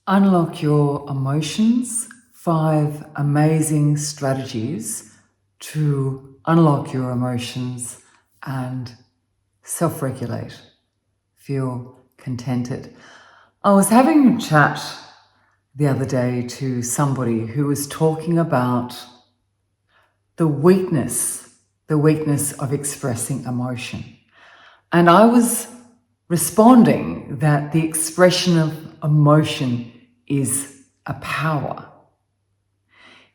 Unlock your emotions. 5 amazing strategies to unlock your emotions and self-regulate. Feel contented. I was having a chat the other day to somebody who was talking about the weakness of expressing emotion. And I was responding that the expression of emotion is a power,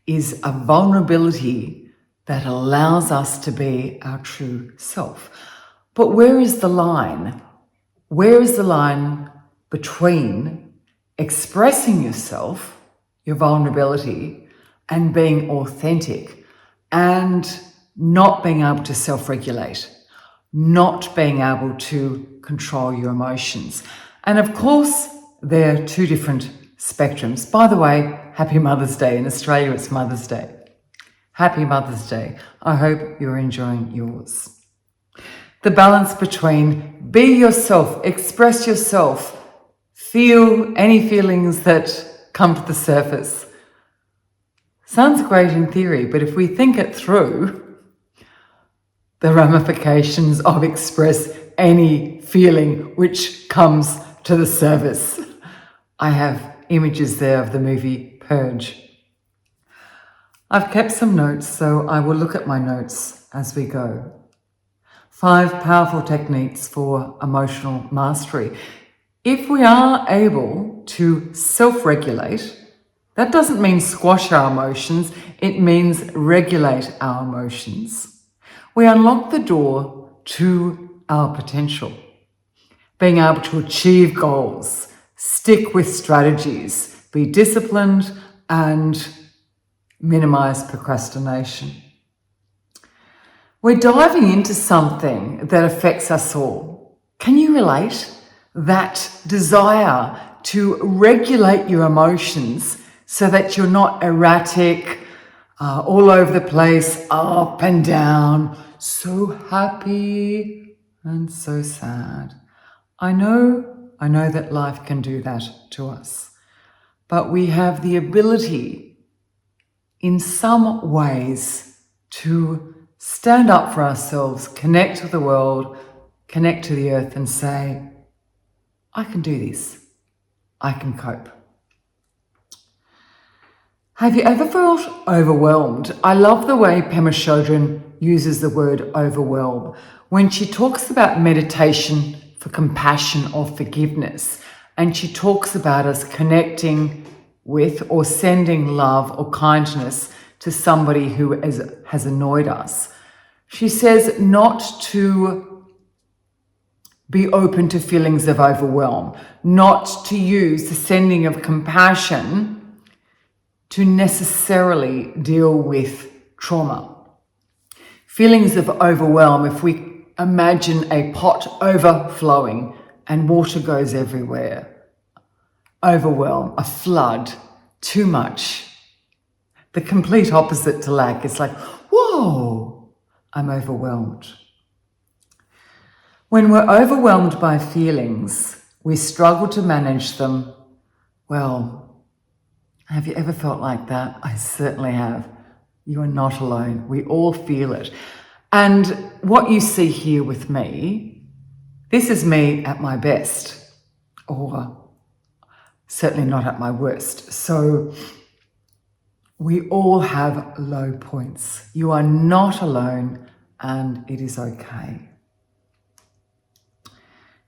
is a vulnerability that allows us to be our true self. But where is the line? Where is the line between expressing yourself, your vulnerability, and being authentic, and not being able to self-regulate, not being able to control your emotions? And of course, they're 2 different spectrums. By the way, happy Mother's Day. In Australia, it's Mother's Day. Happy Mother's Day. I hope you're enjoying yours. The balance between be yourself, express yourself, feel any feelings that come to the surface. Sounds great in theory, but if we think it through, the ramifications of express any feeling which comes to the surface. I have images there of the movie Purge. I've kept some notes, so I will look at my notes as we go. 5 powerful techniques for emotional mastery. If we are able to self-regulate, that doesn't mean squash our emotions, it means regulate our emotions. We unlock the door to our potential. Being able to achieve goals, stick with strategies, be disciplined, and minimize procrastination. We're diving into something that affects us all. Can you relate? That desire to regulate your emotions so that you're not erratic, all over the place, up and down, so happy and so sad. I know that life can do that to us, but we have the ability in some ways to stand up for ourselves, connect to the world, connect to the earth and say, I can do this. I can cope. Have you ever felt overwhelmed? I love the way Pema Chodron uses the word overwhelm when she talks about meditation for compassion or forgiveness, and she talks about us connecting with or sending love or kindness to somebody who has annoyed us. She says not to be open to feelings of overwhelm, not to use the sending of compassion to necessarily deal with trauma. Feelings of overwhelm, if we imagine a pot overflowing and water goes everywhere. Overwhelm, a flood, too much. The complete opposite to lack. It's like, whoa, I'm overwhelmed. When we're overwhelmed by feelings, we struggle to manage them. Well, have you ever felt like that? I certainly have. You are not alone. We all feel it. And what you see here with me, this is me at my best, or certainly not at my worst. So we all have low points. You are not alone, and it is okay.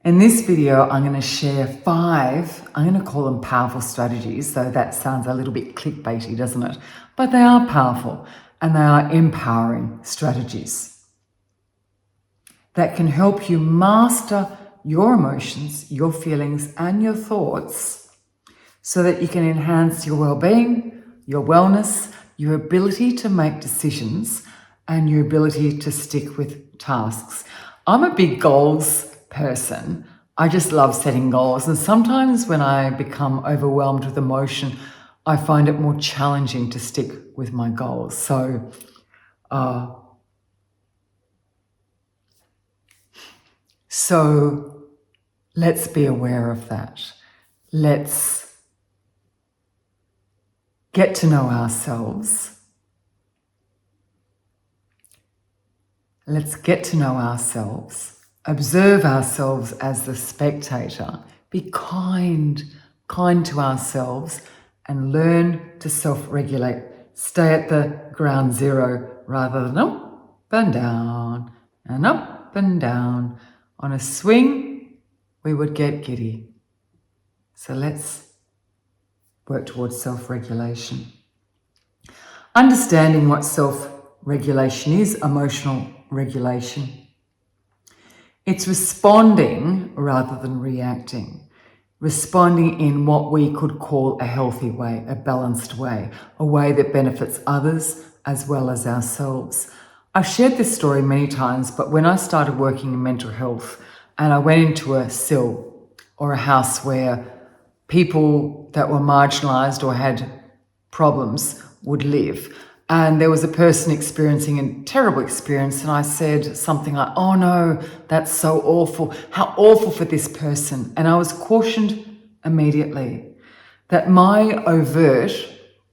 In this video, I'm going to share 5, I'm going to call them powerful strategies, though that sounds a little bit clickbaity, doesn't it? But they are powerful and they are empowering strategies that can help you master your emotions, your feelings, and your thoughts so that you can enhance your well-being, your wellness, your ability to make decisions, and your ability to stick with tasks. I'm a big goals person. I just love setting goals, and sometimes when I become overwhelmed with emotion, I find it more challenging to stick with my goals. So let's be aware of that. Let's get to know ourselves. Let's get to know ourselves, observe ourselves as the spectator, be kind to ourselves, and learn to self-regulate. Stay at the ground zero rather than up and down and up and down. On a swing, we would get giddy. So let's work towards self-regulation. Understanding what self-regulation is, emotional regulation. It's responding rather than reacting. Responding in what we could call a healthy way, a balanced way, a way that benefits others as well as ourselves. I've shared this story many times, but when I started working in mental health and I went into a cell or a house where people that were marginalised or had problems would live, and there was a person experiencing a terrible experience, and I said something like, "Oh no, that's so awful. How awful for this person." And I was cautioned immediately that my overt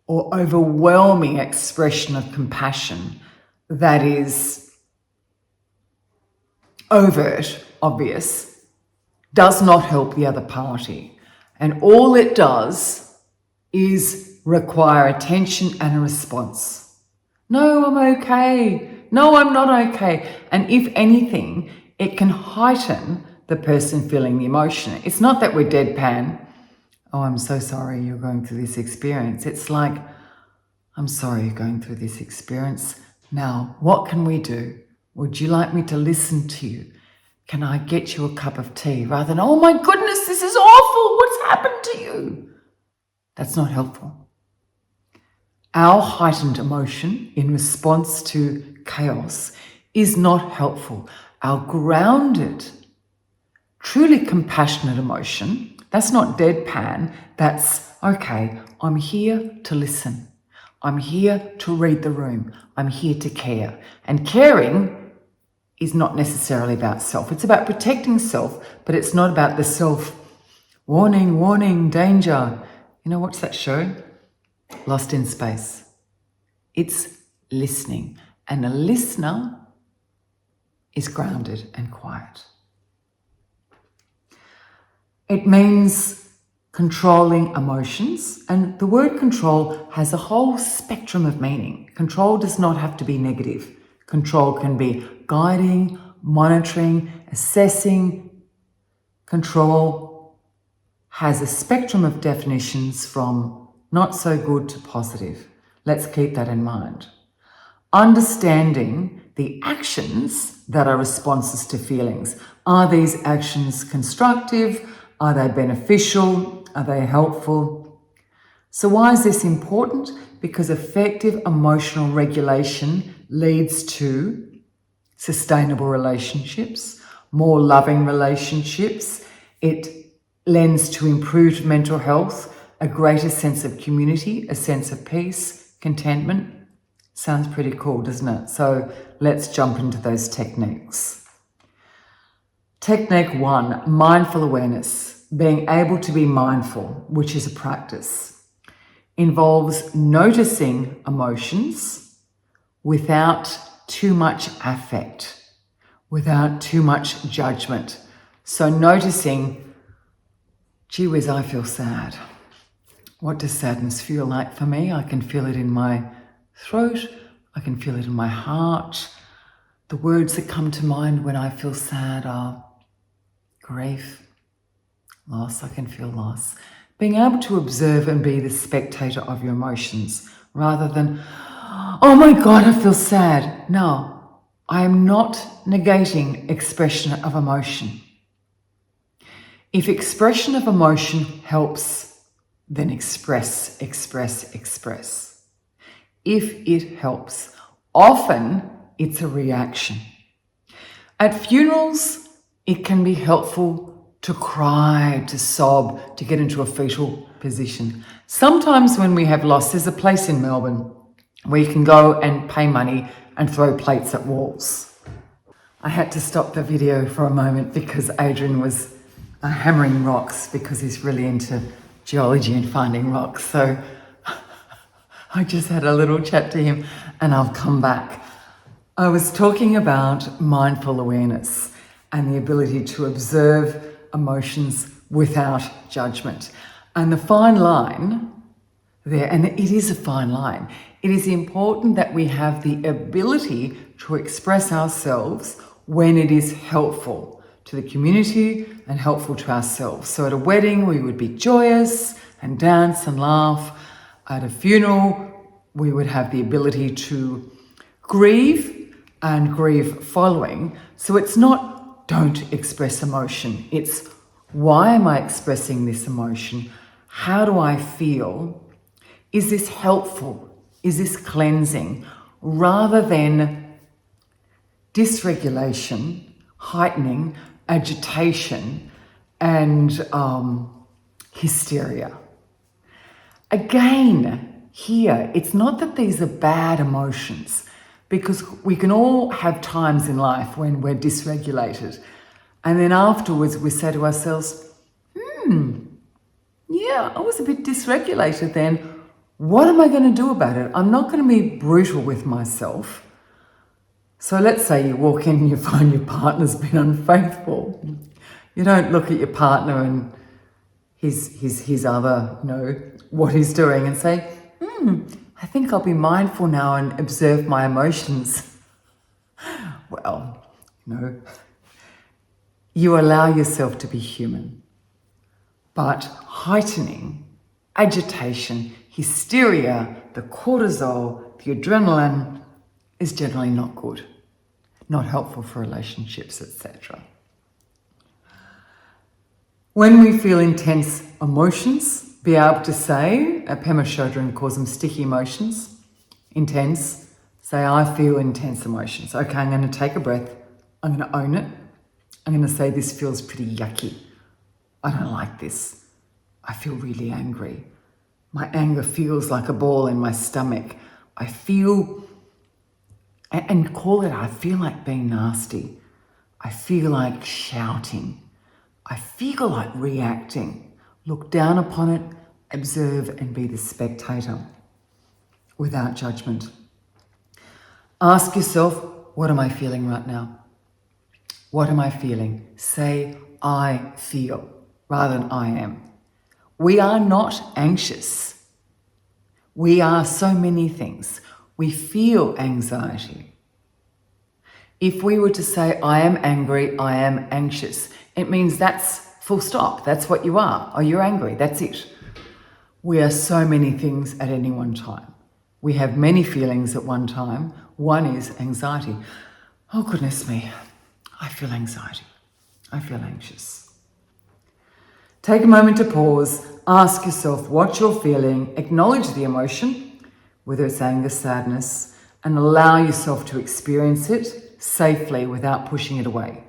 or overwhelming expression of compassion, that is overt, obvious, does not help the other party. And all it does is require attention and a response. No, I'm okay. No, I'm not okay. And if anything, it can heighten the person feeling the emotion. It's not that we're deadpan. "Oh, I'm so sorry you're going through this experience." It's like, "I'm sorry you're going through this experience. Now, what can we do? Would you like me to listen to you? Can I get you a cup of tea?" Rather than, "Oh my goodness, this is awful. What's happened to you?" That's not helpful. Our heightened emotion in response to chaos is not helpful. Our grounded, truly compassionate emotion, that's not deadpan, that's, "Okay, I'm here to listen. I'm here to read the room. I'm here to care." And caring is not necessarily about self. It's about protecting self, but it's not about the self. Warning, warning, danger. You know, what's that show? Lost in Space. It's listening. And a listener is grounded and quiet. It means controlling emotions. And the word control has a whole spectrum of meaning. Control does not have to be negative. Control can be guiding, monitoring, assessing. Control has a spectrum of definitions from not so good to positive. Let's keep that in mind. Understanding the actions that are responses to feelings. Are these actions constructive? Are they beneficial? Are they helpful? So why is this important? Because effective emotional regulation leads to sustainable relationships, more loving relationships. It lends to improved mental health, a greater sense of community, a sense of peace, contentment. Sounds pretty cool, doesn't it? So let's jump into those techniques. Technique 1, mindful awareness. Being able to be mindful, which is a practice, involves noticing emotions without too much affect, without too much judgment. So noticing, gee whiz, I feel sad. What does sadness feel like for me? I can feel it in my throat. I can feel it in my heart. The words that come to mind when I feel sad are grief, loss. I can feel loss. Being able to observe and be the spectator of your emotions rather than, "Oh my God, I feel sad." No, I am not negating expression of emotion. If expression of emotion helps, then express. If it helps, often it's a reaction. At funerals, it can be helpful to cry, to sob, to get into a fetal position. Sometimes when we have loss, there's a place in Melbourne where you can go and pay money and throw plates at walls. I had to stop the video for a moment because Adrian was hammering rocks because he's really into geology and finding rocks. So I just had a little chat to him and I'll come back. I was talking about mindful awareness and the ability to observe emotions without judgment. And the fine line there, and it is a fine line, it is important that we have the ability to express ourselves when it is helpful to the community and helpful to ourselves. So at a wedding, we would be joyous and dance and laugh. At a funeral, we would have the ability to grieve and grieve following. So it's not don't express emotion. It's why am I expressing this emotion? How do I feel? Is this helpful? Is this cleansing? Rather than dysregulation, heightening, agitation, and hysteria. Again, here, it's not that these are bad emotions, because we can all have times in life when we're dysregulated. And then afterwards we say to ourselves, yeah, I was a bit dysregulated then. What am I going to do about it? I'm not going to be brutal with myself. So let's say you walk in and you find your partner's been unfaithful. You don't look at your partner and his other, what he's doing and say, I think I'll be mindful now and observe my emotions. Well, you allow yourself to be human. But heightening, agitation, hysteria, the cortisol, the adrenaline is generally not good, not helpful for relationships, etc. When we feel intense emotions, be able to say, Pema Chodron calls them sticky emotions, intense, say, I feel intense emotions. Okay, I'm going to take a breath, I'm going to own it, I'm going to say this feels pretty yucky. I don't like this. I feel really angry. My anger feels like a ball in my stomach. I feel, and call it, I feel like being nasty. I feel like shouting. I feel like reacting. Look down upon it, observe, and be the spectator without judgment. Ask yourself, what am I feeling right now? What am I feeling? Say, I feel, rather than I am. We are not anxious. We are so many things. We feel anxiety. If we were to say, I am angry, I am anxious, it means that's full stop. That's what you are. Oh, you're angry. That's it. We are so many things at any one time. We have many feelings at one time. One is anxiety. Oh, goodness me. I feel anxiety. I feel anxious. Take a moment to pause, ask yourself what you're feeling, acknowledge the emotion, whether it's anger, sadness, and allow yourself to experience it safely without pushing it away,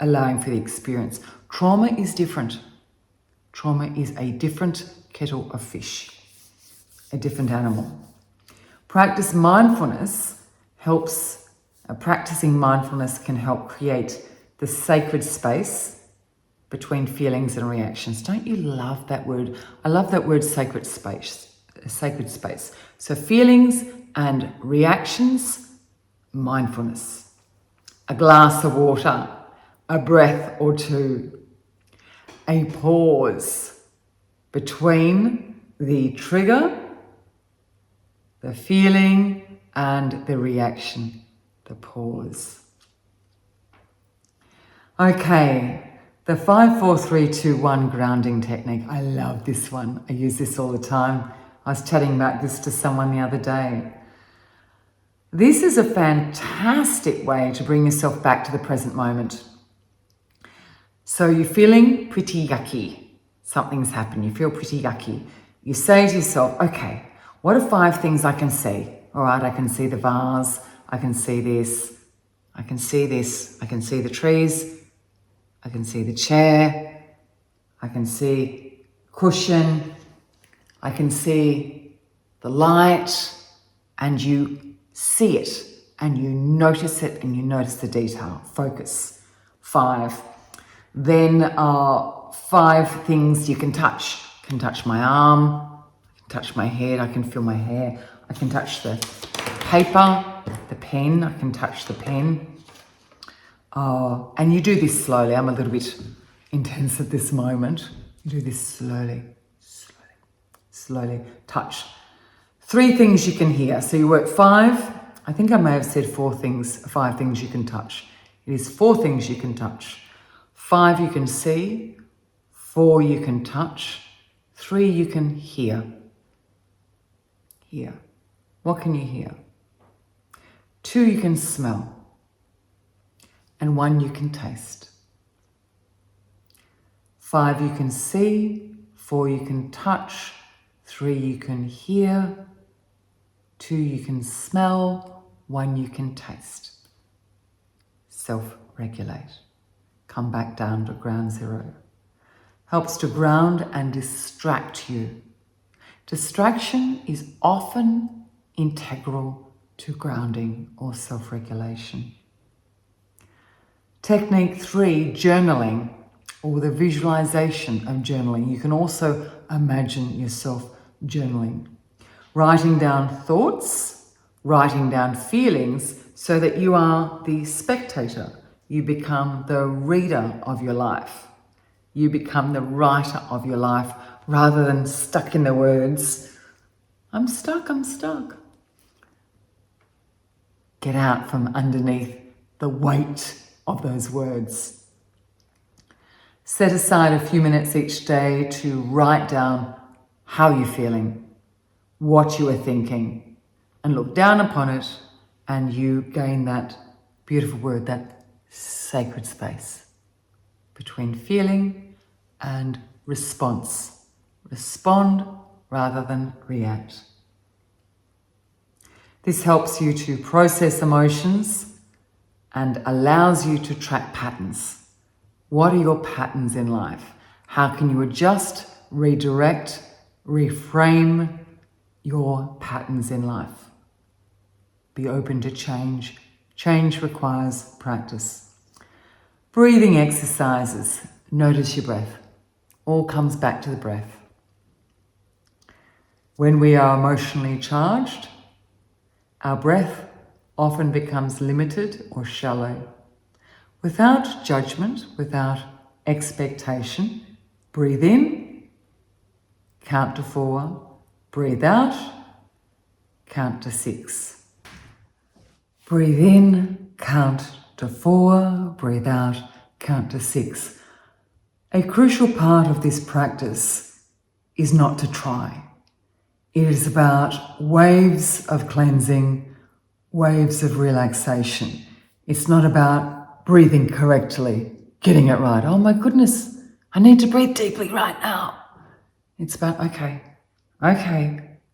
allowing for the experience. Trauma is different. Trauma is a different kettle of fish, a different animal. Practicing mindfulness can help create the sacred space between feelings and reactions. Don't you love that word? I love that word, sacred space. Sacred space. So feelings and reactions, mindfulness. A glass of water, a breath or two, a pause between the trigger, the feeling, and the reaction, the pause. Okay. The 5-4-3-2-1 grounding technique. I love this one. I use this all the time. I was chatting about this to someone the other day. This is a fantastic way to bring yourself back to the present moment. So you're feeling pretty yucky. Something's happened. You feel pretty yucky. You say to yourself, okay, what are 5 things I can see? All right, I can see the vase. I can see this. I can see this. I can see the trees. I can see the chair, I can see cushion, I can see the light, and you see it, and you notice it, and you notice the detail. Focus. 5. Then 5 things you can touch. I can touch my arm, I can touch my head, I can feel my hair, I can touch the paper, the pen, I can touch the pen. And you do this slowly. I'm a little bit intense at this moment. You do this slowly, slowly, slowly. Touch. 3 things you can hear. So you work 5. I think I may have said 5 things you can touch. It is 4 things you can touch. 5 you can see, 4 you can touch, 3 you can hear. Hear. What can you hear? 2 you can smell. And 1 you can taste. 5 you can see, 4 you can touch, 3 you can hear, 2 you can smell, 1 you can taste. Self-regulate. Come back down to ground zero. Helps to ground and distract you. Distraction is often integral to grounding or self-regulation. Technique 3, journaling, or the visualization of journaling. You can also imagine yourself journaling. Writing down thoughts, writing down feelings, so that you are the spectator. You become the reader of your life. You become the writer of your life, rather than stuck in the words, I'm stuck, I'm stuck. Get out from underneath the weight of those words. Set aside a few minutes each day to write down how you're feeling, what you are thinking, and look down upon it, and you gain that beautiful word, that sacred space between feeling and response. Respond rather than react. This helps you to process emotions and allows you to track patterns. What are your patterns in life? How can you adjust, redirect, reframe your patterns in life? Be open to change. Change requires practice. Breathing exercises. Notice your breath. All comes back to the breath. When we are emotionally charged, our breath often becomes limited or shallow. Without judgment, without expectation, breathe in, count to 4, breathe out, count to 6. Breathe in, count to 4, breathe out, count to 6. A crucial part of this practice is not to try. It is about waves of cleansing, waves of relaxation. It's not about breathing correctly, getting it right. Oh my goodness, I need to breathe deeply right now. It's about, okay,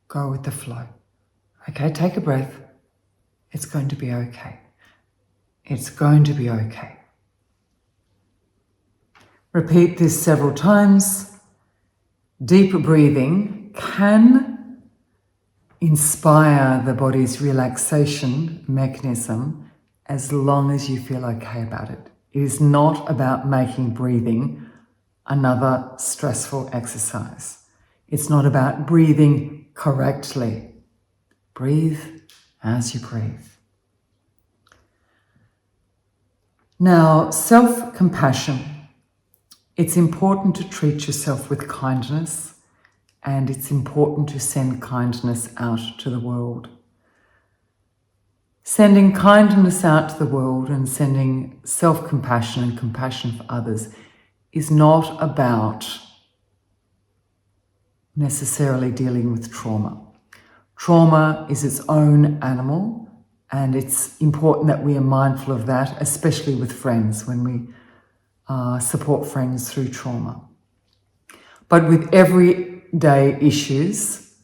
go with the flow. Okay, take a breath. It's going to be okay. It's going to be okay. Repeat this several times. Deep breathing can inspire the body's relaxation mechanism as long as you feel okay about it. It is not about making breathing another stressful exercise. It's not about breathing correctly. Breathe as you breathe. Now, self-compassion. It's important to treat yourself with kindness, and it's important to send kindness out to the world. Sending kindness out to the world and sending self-compassion and compassion for others is not about necessarily dealing with trauma. Trauma is its own animal, and it's important that we are mindful of that, especially with friends, when we support friends through trauma. But with everyday issues,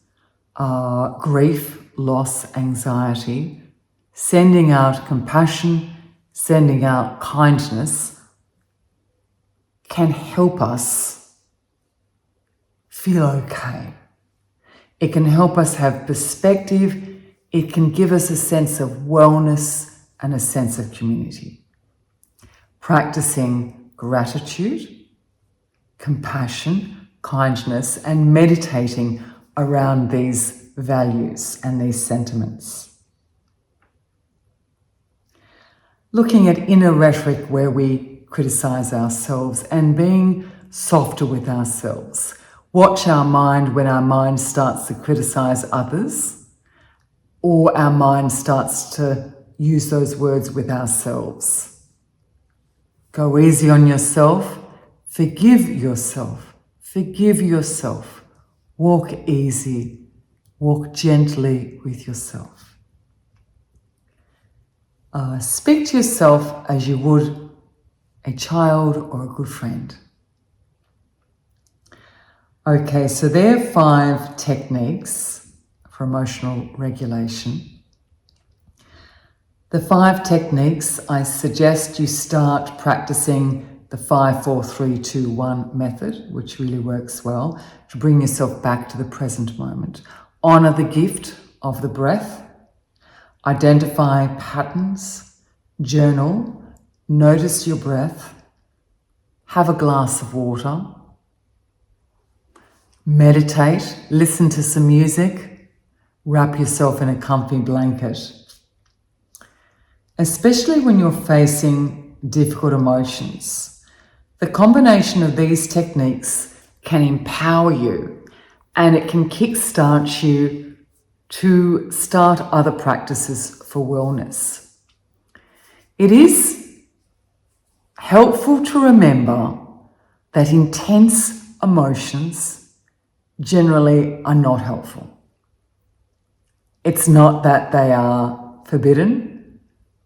grief, loss, anxiety, sending out compassion, sending out kindness can help us feel okay. It can help us have perspective. It can give us a sense of wellness and a sense of community. Practicing gratitude, compassion, kindness, and meditating around these values and these sentiments. Looking at inner rhetoric where we criticize ourselves and being softer with ourselves. Watch our mind when our mind starts to criticize others, or our mind starts to use those words with ourselves. Go easy on yourself. Forgive yourself. Forgive yourself. Walk easy. Walk gently with yourself. Speak to yourself as you would a child or a good friend. Okay, so there are 5 techniques for emotional regulation. The 5 techniques, I suggest you start practicing the 5, 4, 3, 2, 1 method, which really works well, to bring yourself back to the present moment. Honor the gift of the breath. Identify patterns. Journal. Notice your breath. Have a glass of water. Meditate. Listen to some music. Wrap yourself in a comfy blanket. Especially when you're facing difficult emotions, the combination of these techniques can empower you, and it can kickstart you to start other practices for wellness. It is helpful to remember that intense emotions generally are not helpful. It's not that they are forbidden,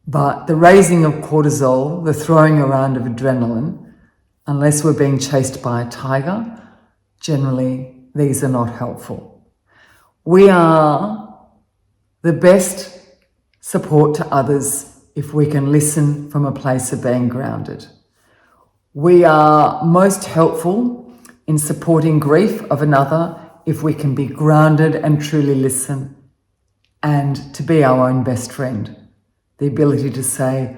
but the raising of cortisol, the throwing around of adrenaline, unless we're being chased by a tiger, generally these are not helpful. We are the best support to others if we can listen from a place of being grounded. We are most helpful in supporting grief of another if we can be grounded and truly listen, and to be our own best friend. The ability to say,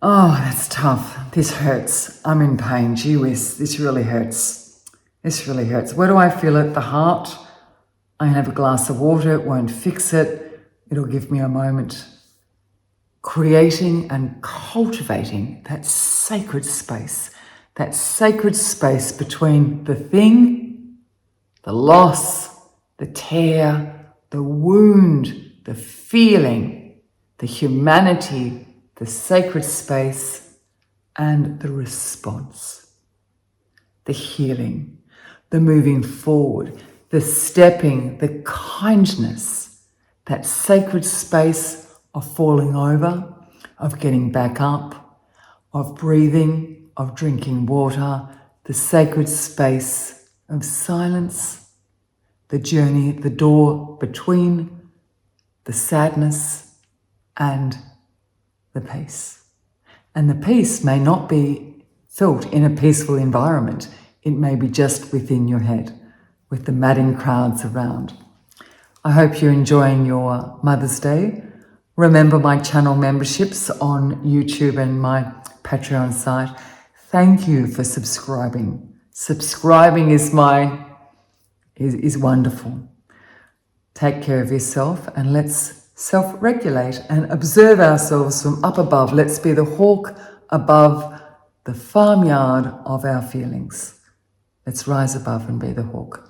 oh, that's tough. This hurts. I'm in pain. Gee whiz, this really hurts. This really hurts. Where do I feel it? The heart. I can have a glass of water. It won't fix it. It'll give me a moment. Creating and cultivating that sacred space between the thing, the loss, the tear, the wound, the feeling, the humanity, the sacred space, and the response, the healing, the moving forward, the stepping, the kindness, that sacred space of falling over, of getting back up, of breathing, of drinking water, the sacred space of silence, the journey, the door between the sadness and the peace. And the peace may not be felt in a peaceful environment. It may be just within your head, with the madding crowds around. I hope you're enjoying your Mother's Day. Remember my channel memberships on YouTube and my Patreon site. Thank you for subscribing. Subscribing is wonderful. Take care of yourself, and let's self-regulate and observe ourselves from up above. Let's be the hawk above the farmyard of our feelings. Let's rise above and be the hawk.